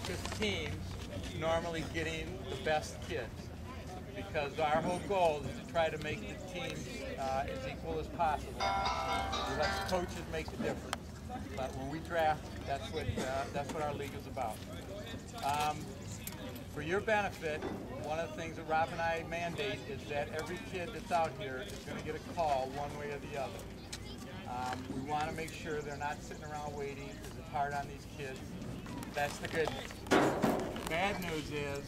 weakest teams normally getting the best kids, because our whole goal is to try to make the teams as equal as possible. We let the coaches make the difference. But when we draft, that's what our league is about. For your benefit, one of the things that Rob and I mandate is that every kid that's out here is going to get a call one way or the other. We want to make sure they're not sitting around waiting, because it's hard on these kids. That's the good news. Bad news is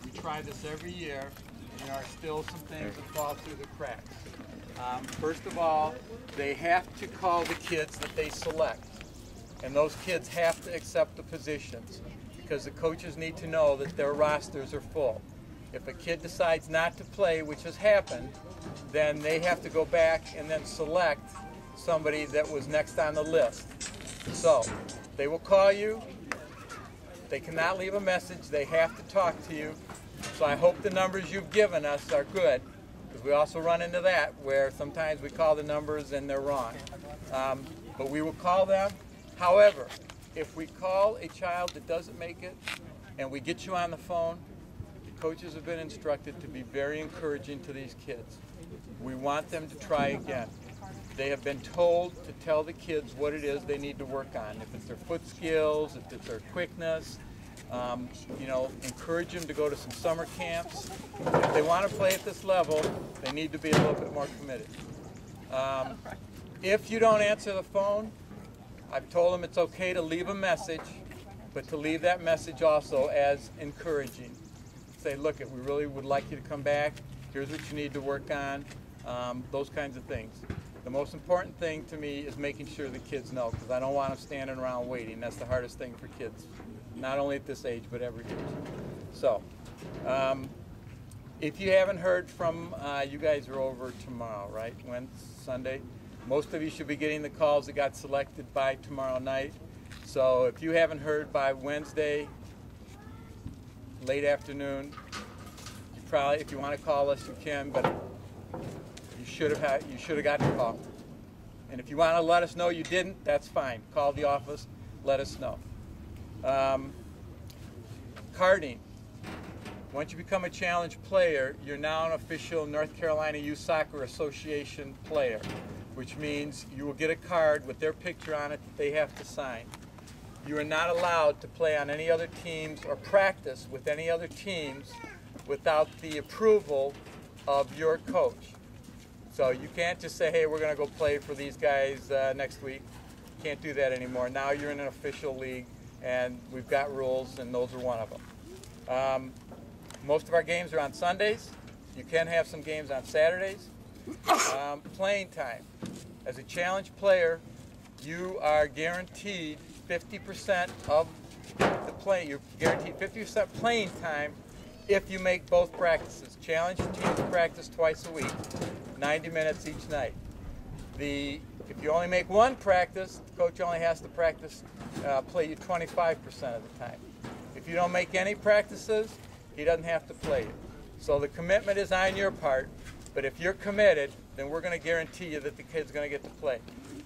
we try this every year, and there are still some things that fall through the cracks. First of all, they have to call the kids that they select, and those kids have to accept the positions, because the coaches need to know that their rosters are full. If a kid decides not to play, which has happened, then they have to go back and then select somebody that was next on the list. So they will call you. They cannot leave a message. They have to talk to you. So I hope the numbers you've given us are good, because we also run into that where sometimes we call the numbers and they're wrong. But we will call them. However, if we call a child that doesn't make it and we get you on the phone, the coaches have been instructed to be very encouraging to these kids. We want them to try again. They have been told to tell the kids what it is they need to work on. If it's their foot skills, if it's their quickness, you know, encourage them to go to some summer camps. If they want to play at this level, they need to be a little bit more committed. If you don't answer the phone, I've told them it's okay to leave a message, but to leave that message also as encouraging. Say, look, we really would like you to come back. Here's what you need to work on. Those kinds of things. The most important thing to me is making sure the kids know, because I don't want them standing around waiting. That's the hardest thing for kids, not only at this age, but every age. So, if you haven't heard from, you guys are over tomorrow, right? Sunday? Most of you should be getting the calls that got selected by tomorrow night. So if you haven't heard by Wednesday, late afternoon, you probably, if you want to call us, you can, but you should have gotten a call. And if you want to let us know you didn't, that's fine. Call the office, let us know. Carding. Once you become a challenge player, you're now an official North Carolina Youth Soccer Association player, which means you will get a card with their picture on it that they have to sign. You are not allowed to play on any other teams or practice with any other teams without the approval of your coach. So you can't just say, hey, we're going to go play for these guys next week. You can't do that anymore. Now you're in an official league, and we've got rules, and those are one of them. Most of our games are on Sundays. You can have some games on Saturdays. Playing time. As a challenge player, you are guaranteed 50% of the play. You're guaranteed 50% playing time if you make both practices. Challenge teams practice twice a week, 90 minutes each night. If you only make one practice, the coach only has to play you 25% of the time. If you don't make any practices, he doesn't have to play you. So the commitment is on your part, but if you're committed, then we're going to guarantee you that the kid's going to get to play.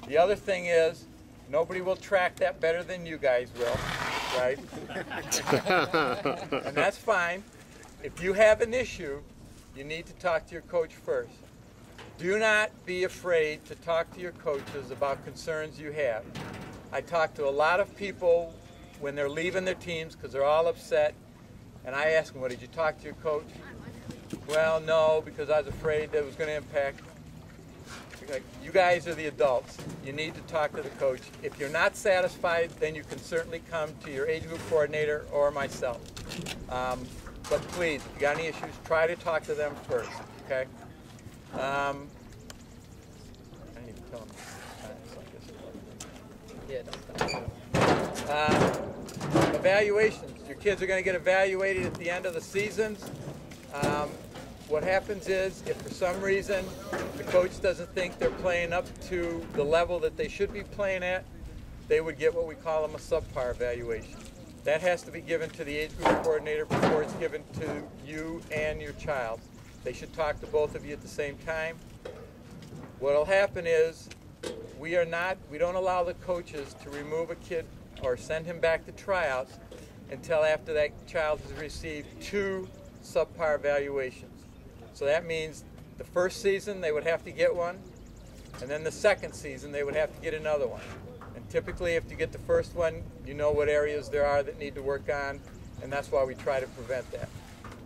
The other thing is, nobody will track that better than you guys will, right? And that's fine. If you have an issue, you need to talk to your coach first. Do not be afraid to talk to your coaches about concerns you have. I talk to a lot of people when they're leaving their teams because they're all upset, and I ask them, well, did you talk to your coach? Well, no, because I was afraid that it was going to impact. Like, you guys are the adults. You need to talk to the coach. If you're not satisfied, then you can certainly come to your age group coordinator or myself. But please, if you got any issues, try to talk to them first, okay? I need to tell them. Evaluations. Your kids are going to get evaluated at the end of the seasons. What happens is, if for some reason the coach doesn't think they're playing up to the level that they should be playing at, they would get what we call them a subpar evaluation. That has to be given to the age group coordinator before it's given to you and your child. They should talk to both of you at the same time. What will happen is, we don't allow the coaches to remove a kid or send him back to tryouts until after that child has received 2 subpar evaluations. So that means the first season they would have to get one, and then the second season they would have to get another one. And typically if you get the first one, you know what areas there are that need to work on, and that's why we try to prevent that.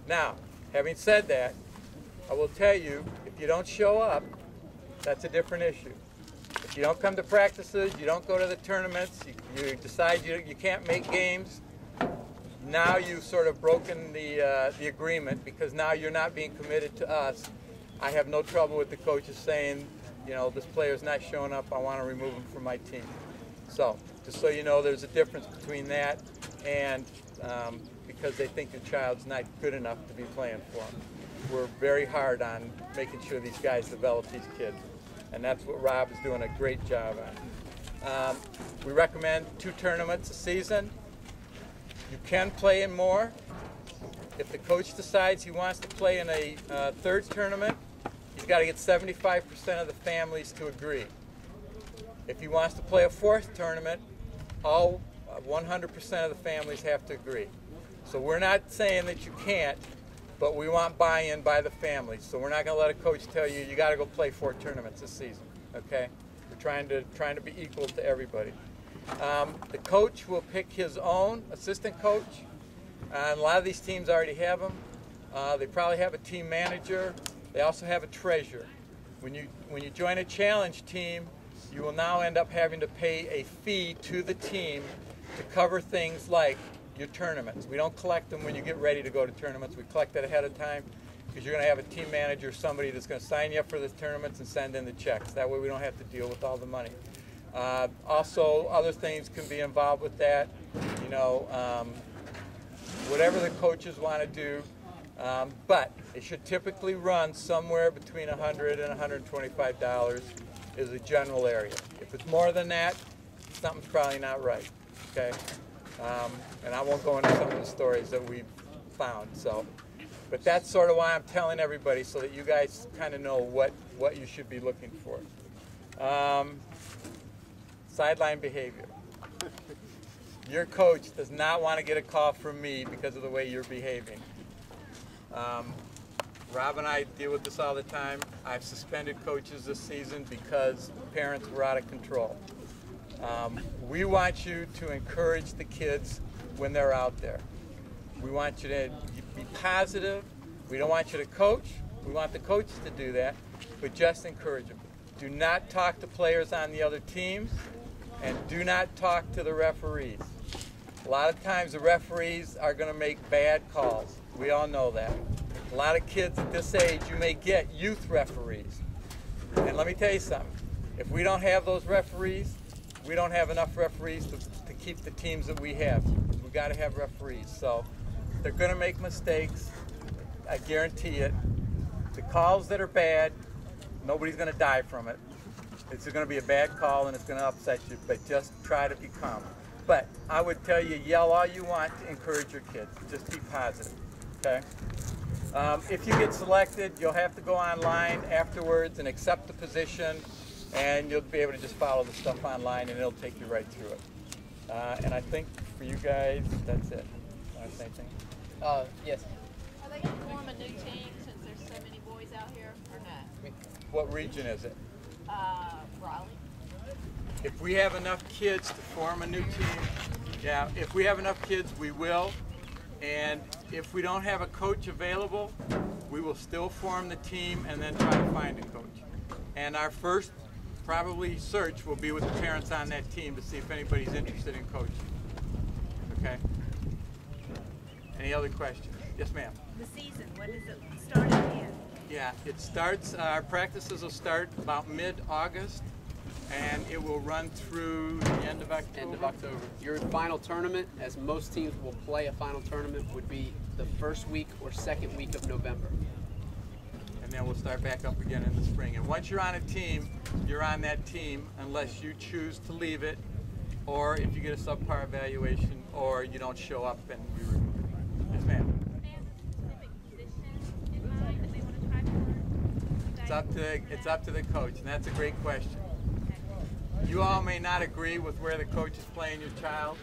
Now, having said that, I will tell you, if you don't show up, that's a different issue. If you don't come to practices, you don't go to the tournaments, you decide you can't make games, now you've sort of broken the agreement, because now you're not being committed to us. I have no trouble with the coaches saying, you know, this player's not showing up, I want to remove him from my team. So, just so you know, there's a difference between that and because they think your child's not good enough to be playing for them. We're very hard on making sure these guys develop these kids, and that's what Rob is doing a great job on. We recommend 2 tournaments a season. You can play in more. If the coach decides he wants to play in a 3rd tournament, he's got to get 75% of the families to agree. If he wants to play a 4th tournament, all 100% of the families have to agree. So we're not saying that you can't, but we want buy-in by the families. So we're not going to let a coach tell you, you got to go play 4 tournaments this season, okay? We're trying to be equal to everybody. The coach will pick his own assistant coach. And a lot of these teams already have them. They probably have a team manager. They also have a treasurer. When you join a challenge team, you will now end up having to pay a fee to the team to cover things like your tournaments. We don't collect them when you get ready to go to tournaments. We collect that ahead of time, because you're going to have a team manager, somebody that's going to sign you up for the tournaments and send in the checks. That way we don't have to deal with all the money. Also, other things can be involved with that. You know, whatever the coaches want to do. But it should typically run somewhere between $100 and $125 is a general area. If it's more than that, something's probably not right. Okay, and I won't go into some of the stories that we've found. So, but that's sort of why I'm telling everybody, so that you guys kind of know what you should be looking for. Sideline behavior. Your coach does not want to get a call from me because of the way you're behaving. Rob and I deal with this all the time. I've suspended coaches this season because parents were out of control. We want you to encourage the kids when they're out there. We want you to be positive. We don't want you to coach. We want the coaches to do that, but just encourage them. Do not talk to players on the other teams, and do not talk to the referees. A lot of times the referees are going to make bad calls. We all know that. A lot of kids at this age, you may get youth referees. And let me tell you something. If we don't have those referees, we don't have enough referees to keep the teams that we have. We've got to have referees. So they're going to make mistakes. I guarantee it. The calls that are bad, nobody's going to die from it. It's going to be a bad call and it's going to upset you, but just try to be calm. But I would tell you, yell all you want to encourage your kids. Just be positive, okay? If you get selected, you'll have to go online afterwards and accept the position, and you'll be able to just follow the stuff online, and it'll take you right through it. And I think for you guys, that's it. Want to say anything? Yes. Are they going to form a new team since there's so many boys out here, or not? What region is it? Raleigh. If we have enough kids to form a new team, yeah, if we have enough kids, we will. And if we don't have a coach available, we will still form the team and then try to find a coach. And our first probably search will be with the parents on that team to see if anybody's interested in coaching. Okay? Any other questions? Yes, ma'am. The season, when does it start and end? Yeah, it starts, our practices will start about mid-August, and it will run through the end of October. End of October. Your final tournament, as most teams will play a final tournament, would be the first week or second week of November. And then we'll start back up again in the spring. And once you're on a team, you're on that team unless you choose to leave it, or if you get a subpar evaluation, or you don't show up and we remove it. Yes, ma'am. It's up to the coach, and that's a great question. You all may not agree with where the coach is playing your child,